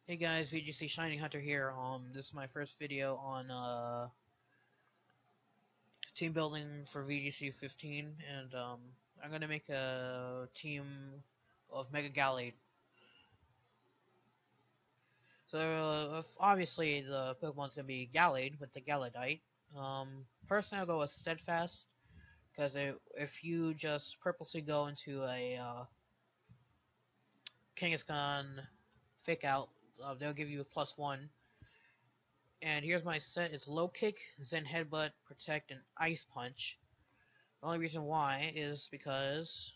Hey guys, VGC Shining Hunter here. This is my first video on team building for VGC'15, and I'm gonna make a team of Mega Gallade. So obviously the Pokemon's gonna be Gallade with the Galladite. Personally, I'll go with Steadfast because if you just purposely go into a Kangaskhan fake out, they'll give you a +1. And here's my set. It's Low Kick, Zen Headbutt, Protect, and Ice Punch. The only reason why is because,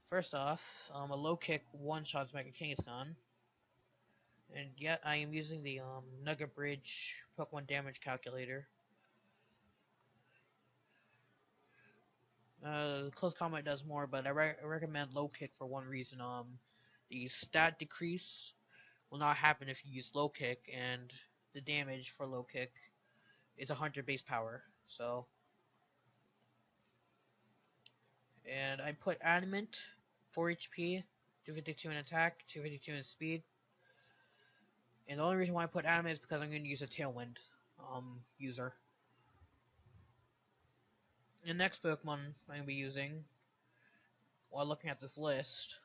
first off, a Low Kick one-shots Mega Kangaskhan. And yet I am using the Nugget Bridge Pokemon Damage Calculator. Close Combat does more, but I recommend Low Kick for one reason. The stat decrease will not happen if you use Low Kick, and the damage for Low Kick is 100 base power. So, and I put Adamant, 4 HP, 252 in attack, 252 in speed. And the only reason why I put Adamant is because I'm going to use a Tailwind user. The next Pokemon I'm going to be using, while looking at this list,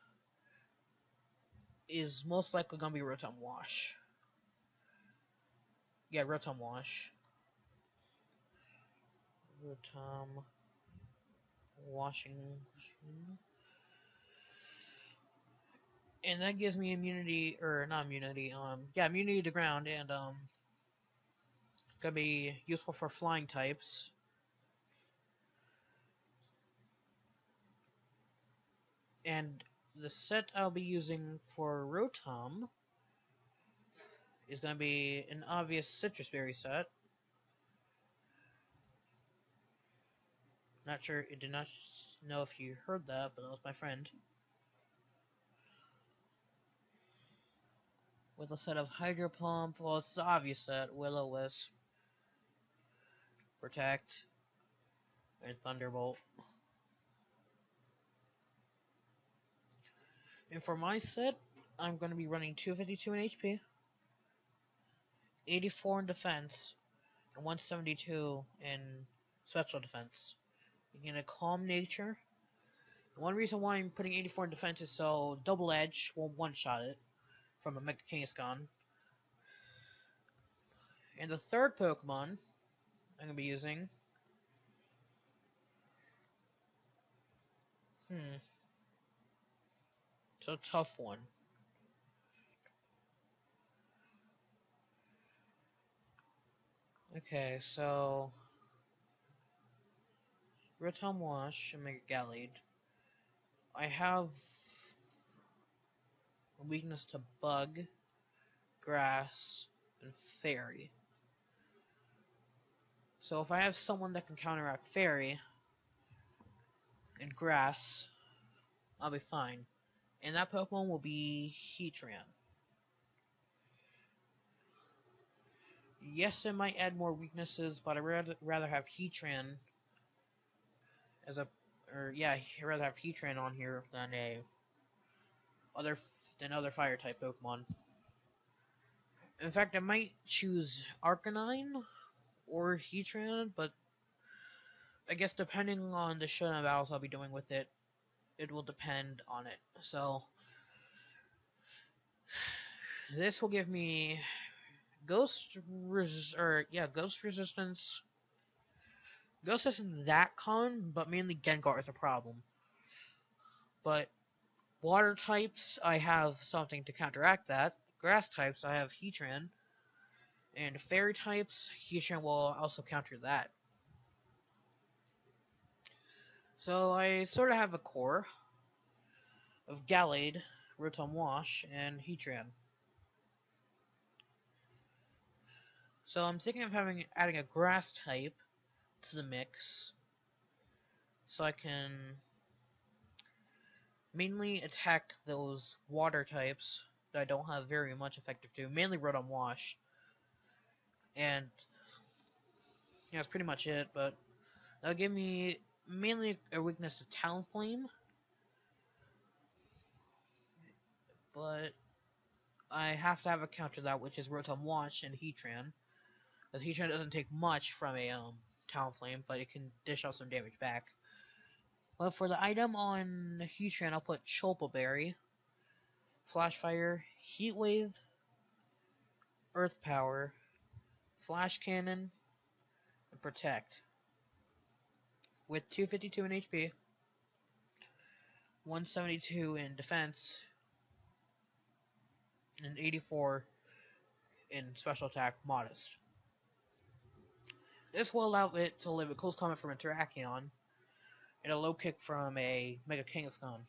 is most likely going to be Rotom Wash. Yeah, Rotom Wash. Rotom Washing Machine. And that gives me immunity, or not immunity, immunity to ground, and gonna be useful for flying types. And the set I'll be using for Rotom is gonna be an obvious Citrus Berry set. Not sure, I did not know if you heard that, but that was my friend. With a set of Hydro Pump, well, it's the obvious set, Will-O-Wisp, Protect, and Thunderbolt. And for my set, I'm going to be running 252 in HP, 84 in defense, and 172 in special defense. In a calm nature. One reason why I'm putting 84 in defense is so Double Edge will one-shot it from a Mega Kangaskhan. And the third Pokemon I'm going to be using... It's a tough one. Okay, so... Rotom Wash and Mega Gallade. I have a weakness to Bug, Grass, and Fairy. So if I have someone that can counteract Fairy and Grass, I'll be fine. And that Pokemon will be Heatran. Yes, it might add more weaknesses, but I'd rather have Heatran as a, I'd rather have Heatran on here than other fire type Pokemon. In fact, I might choose Arcanine or Heatran, but I guess depending on the showdown battles I'll be doing with it, it will depend on it. So this will give me Ghost Resistance. Ghost isn't that common, but mainly Gengar is a problem. But water types, I have something to counteract that. Grass types, I have Heatran. And fairy types, Heatran will also counter that. So I sort of have a core of Gallade, Rotom Wash, and Heatran. So I'm thinking of adding a grass type to the mix, so I can mainly attack those water types that I don't have very much effective to, mainly Rotom Wash. And that's pretty much it, but that'll give me mainly a weakness to Talonflame. But I have to have a counter to that, which is Rotom Launch and Heatran. Because Heatran doesn't take much from a Talonflame, but it can dish out some damage back. But for the item on Heatran, I'll put Chopa Berry, Flash Fire, Heat Wave, Earth Power, Flash Cannon, and Protect. With 252 in HP, 172 in defense, and 84 in special attack, modest. This will allow it to live a close combat from a Terrakion and a low kick from a Mega Kangaskhan.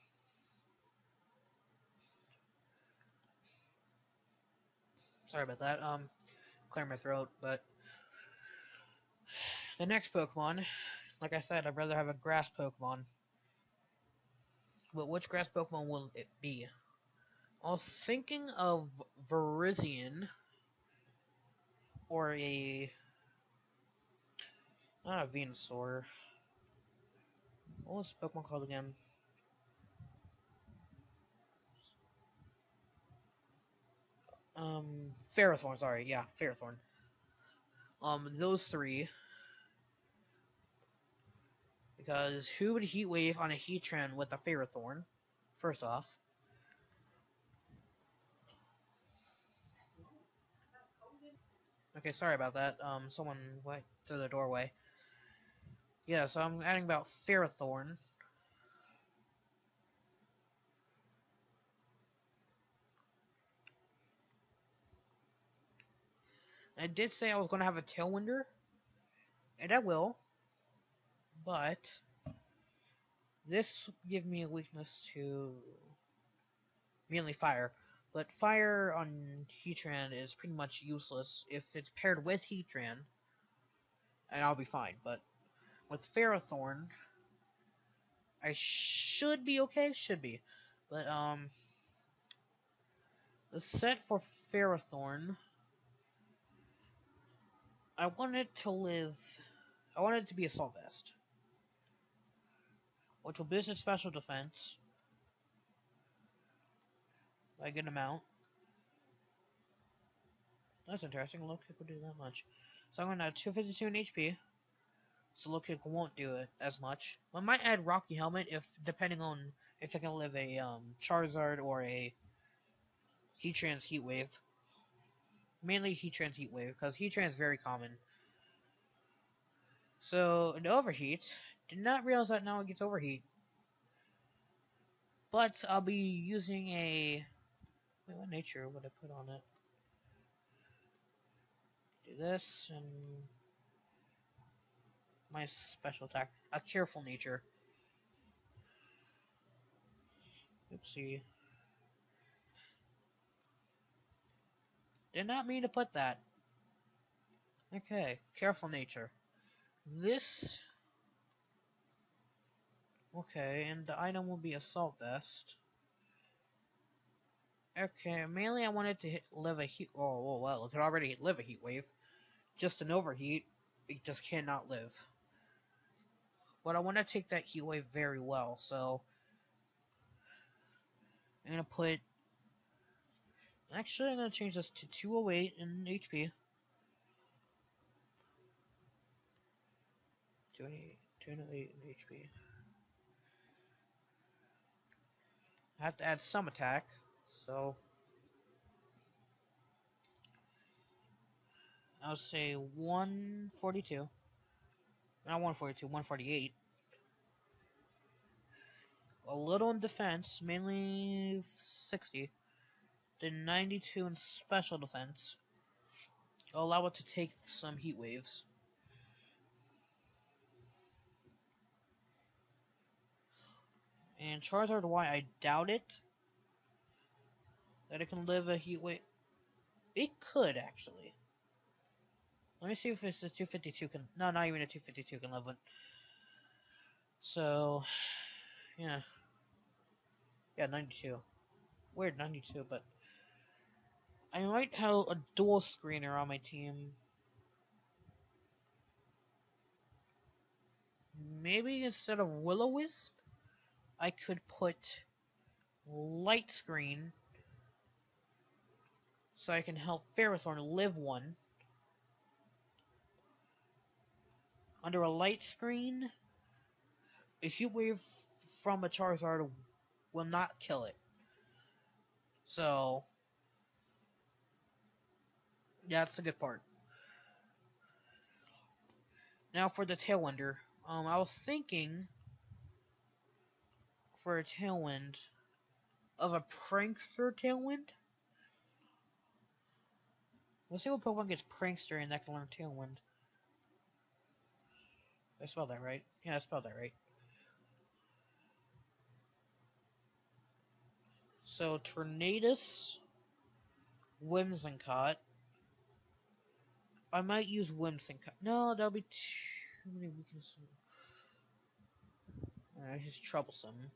Sorry about that. Clear my throat. But the next Pokemon, like I said, I'd rather have a grass Pokemon. But which grass Pokemon will it be? I was thinking of Virizion or a not a Venusaur. What was the Pokemon called again? Ferrothorn. Sorry, yeah, Ferrothorn. Those three. Because who would Heat Wave on a Heatran with a Ferrothorn? First off. Okay, sorry about that. Someone went through the doorway. Yeah, so I'm adding about Ferrothorn. I did say I was going to have a Tailwinder, and I will, but this give me a weakness to mainly Fire. But Fire on Heatran is pretty much useless if it's paired with Heatran, and I'll be fine. But with Ferrothorn, I should be okay. Should be, but the set for Ferrothorn, I want it to live. I want it to be Assault Vest, which will boost its special defense by a good amount. That's interesting. Low kick will do that much. So I'm going to have 252 in HP. So low kick won't do it as much. I might add Rocky Helmet if, depending on if I can live a Charizard or a Heatran's Heat Wave. Mainly Heatran's Heat Wave, because Heatran's very common. So, an Overheat. Did not realize that now it gets Overheat. But I'll be using a... Wait, what nature would I put on it? Do this, and... my special attack. A Careful Nature. Oopsie. Did not mean to put that. Okay, Careful Nature. This... Okay, and the item will be Assault Vest. Okay, mainly I wanted to live a heat... Oh, well, it could already live a Heat Wave. Just an Overheat, it just cannot live. But I want to take that Heat Wave very well, so... I'm going to put... Actually, I'm going to change this to 208 in HP. 208 in HP. I have to add some attack, so... I'll say 142. Not 142, 148. A little in defense, mainly 60. Then 92 in special defense. I'll allow it to take some heat waves. And Charizard Y, I doubt it. That it can live a heat wave. It could, actually. Let me see if it's a 252 can... No, not even a 252 can live it. So... Yeah. Yeah, 92. Weird, 92, but... I might have a dual screener on my team. Maybe instead of Will-O-Wisp, I could put Light Screen so I can help Ferrothorn live one. Under a light screen, a heat wave from a Charizard will not kill it. So, yeah, that's the good part. Now for the Tailwinder. I was thinking for a Tailwind of a Prankster Tailwind. Let's see what Pokemon gets Prankster and that can learn Tailwind. I spelled that right. Yeah, I spelled that right. So, Tornadus, Whimsicott. I might use Whimsicott. No, that'll be too many weaknesses. He's troublesome.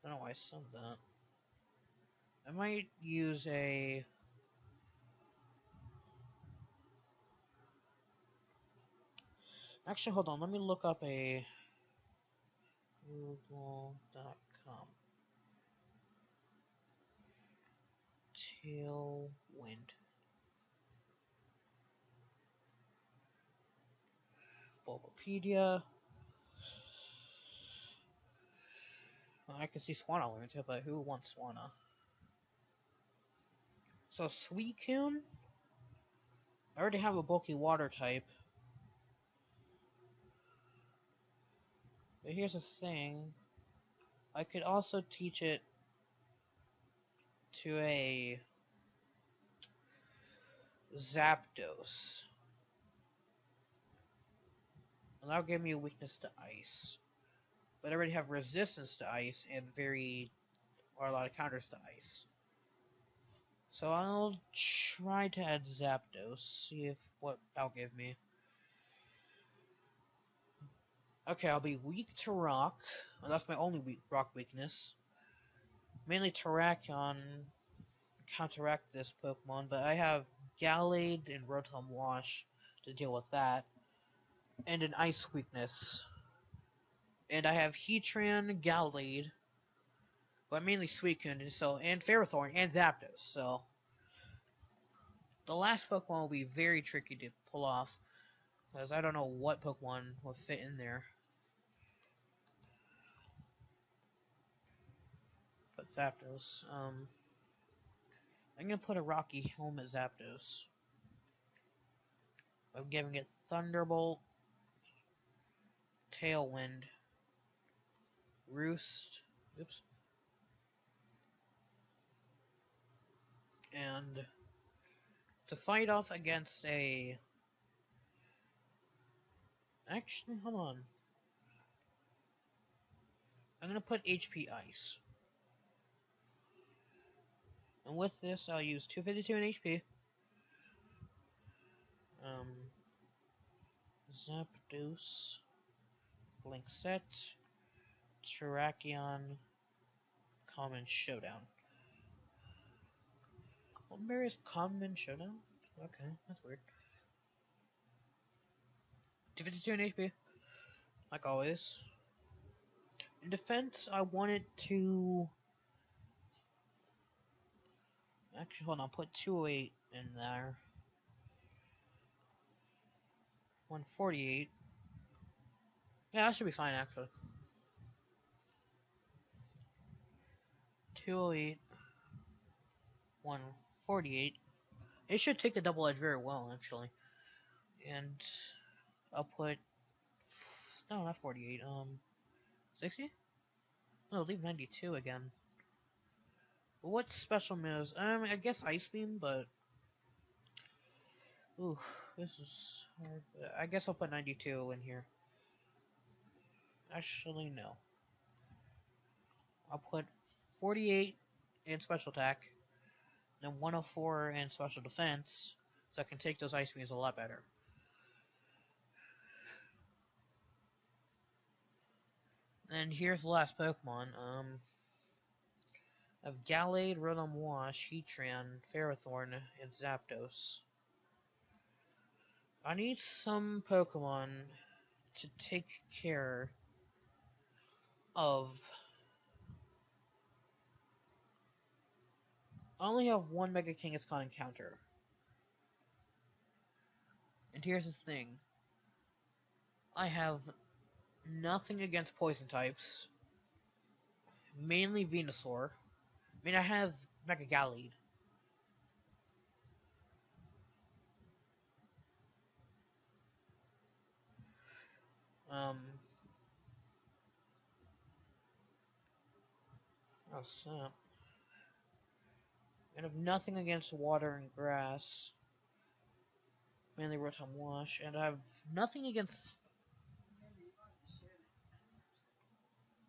I don't know why I said that. I might use a... Actually, hold on. Let me look up a... Google.com. Tailwind. Bulbapedia. Well, I can see Swanna learns it, but who wants Swanna? So, Suicune? I already have a bulky water type. But here's the thing. I could also teach it to a Zapdos. And that'll give me a weakness to ice. But I already have resistance to ice and a lot of counters to ice. So I'll try to add Zapdos, see if what that'll give me. Okay, I'll be weak to rock. Well, that's my only rock weakness. Mainly Terrakion counteract this Pokemon, but I have Gallade and Rotom Wash to deal with that. And an ice weakness. And I have Heatran, Gallade, but mainly Suicune, and Ferrothorn, and Zapdos, so... The last Pokemon will be very tricky to pull off, because I don't know what Pokemon will fit in there. But Zapdos, I'm gonna put a Rocky Helmet Zapdos. I'm giving it Thunderbolt, Tailwind, Roost, oops, and to fight off against a... Actually, hold on. I'm gonna put HP Ice. And with this, I'll use 252 in HP. Zapdos, Linkset, Terrakion, Common Showdown. What berry is Common Showdown? Okay, that's weird. 252 in HP, like always. In defense, I wanted to... Actually, hold on, put 208 in there. 148. Yeah, that should be fine, actually. 208. 148. It should take the double edge very well, actually. And I'll put... No, not 48. 60? No, leave 92 again. What special moves? I guess Ice Beam, but... Ooh, this is hard. I guess I'll put 92 in here. Actually, no. I'll put 48 in special attack, then 104 in special defense, so I can take those Ice Beams a lot better. And here's the last Pokemon. Of Gallade, Rotom Wash, Heatran, Ferrothorn, and Zapdos. I need some Pokemon to take care of I only have one Mega Kangaskhan encounter. And here's the thing. I have nothing against poison types. Mainly Venusaur. I mean, I have Mega Gallade. Oh snap. And I have nothing against water and grass. Mainly Rotom Wash. And I have nothing against...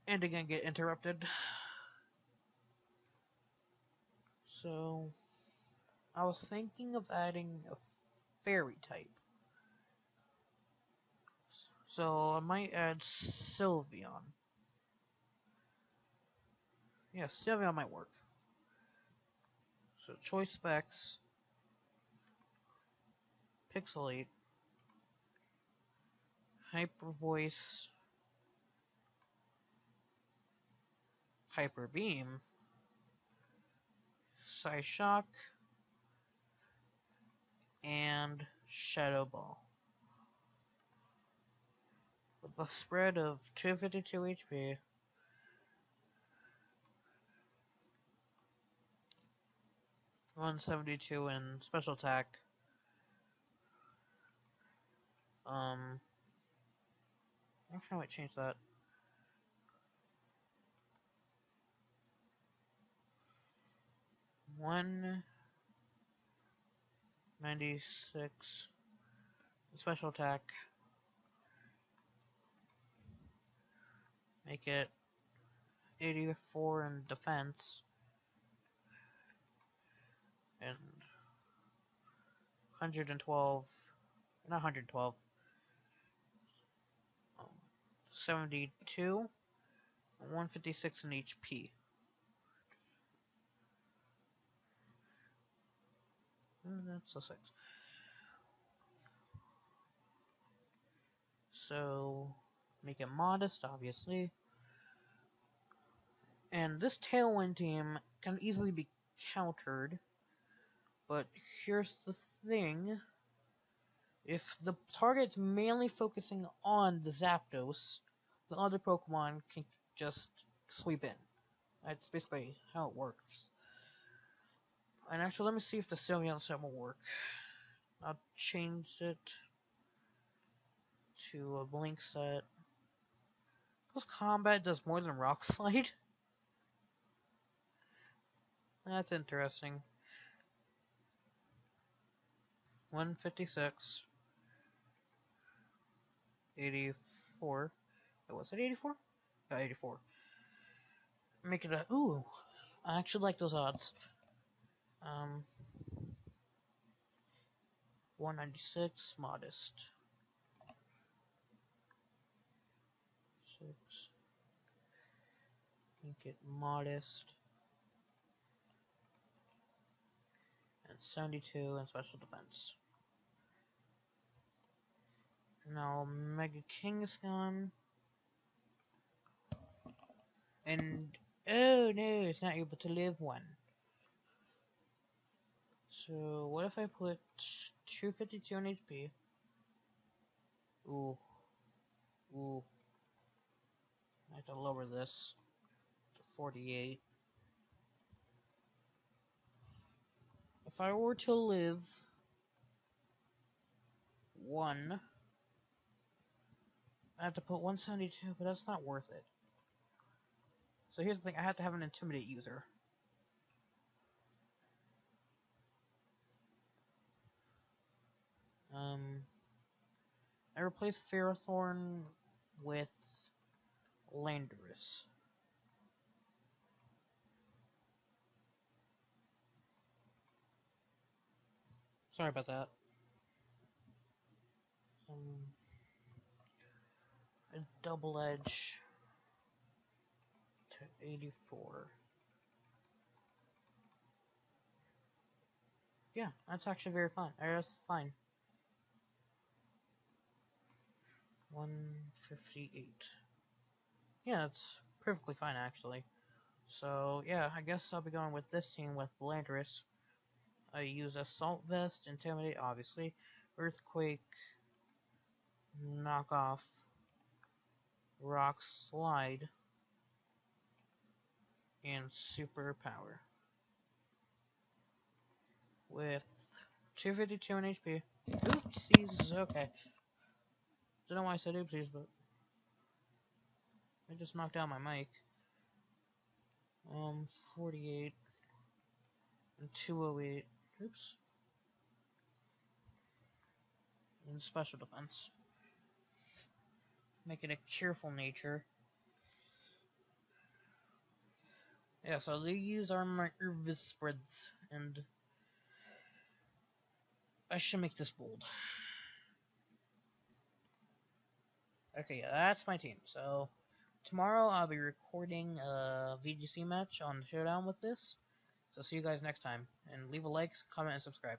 And again, get interrupted. So... I was thinking of adding a fairy type. So I might add Sylveon. Yeah, Sylveon might work. So choice specs, Pixelate, Hyper Voice, Hyper Beam, Psyshock, and Shadow Ball. With a spread of 252 HP. $172 in special attack. Actually, I might change that. $196 special attack. Make it 84 in defense. And 112, not 112, 72, 156 in HP. That's a 6. So, make it modest, obviously. And this Tailwind team can easily be countered. But here's the thing. If the target's mainly focusing on the Zapdos, the other Pokemon can just sweep in. That's basically how it works. And actually, let me see if the Sylveon set will work. I'll change it to a Blink set. Because Combat does more than Rock Slide. That's interesting. 156. 84. Wait, was it 84? Yeah, 84. Make it a... Ooh. I actually like those odds. 196. Modest. 6. Make it modest. And 72 in special defense. Now, Mega Kangaskhan. And, oh no, it's not able to live one. So, what if I put 252 on HP? Ooh. Ooh. I have to lower this to 48. If I were to live 1, I have to put 172, but that's not worth it. So here's the thing, I have to have an Intimidate user. I replaced Ferrothorn with Landorus. Sorry about that. A double edge to 84. Yeah, that's actually very fine. That's fine. 158. Yeah, that's perfectly fine actually. So yeah, I guess I'll be going with this team with Landris. I use Assault Vest, Intimidate, obviously, Earthquake, Knock Off, Rock Slide, and Superpower. With 252 in HP. Oopsies, okay. Don't know why I said oopsies, but I just knocked out my mic. 48 and 208. Oops. And special defense. Make it a cheerful nature. Yeah, so these are my Irvis spreads, and I should make this bold. Okay, yeah, that's my team. So tomorrow I'll be recording a VGC match on Showdown with this. So see you guys next time, and leave a like, comment, and subscribe.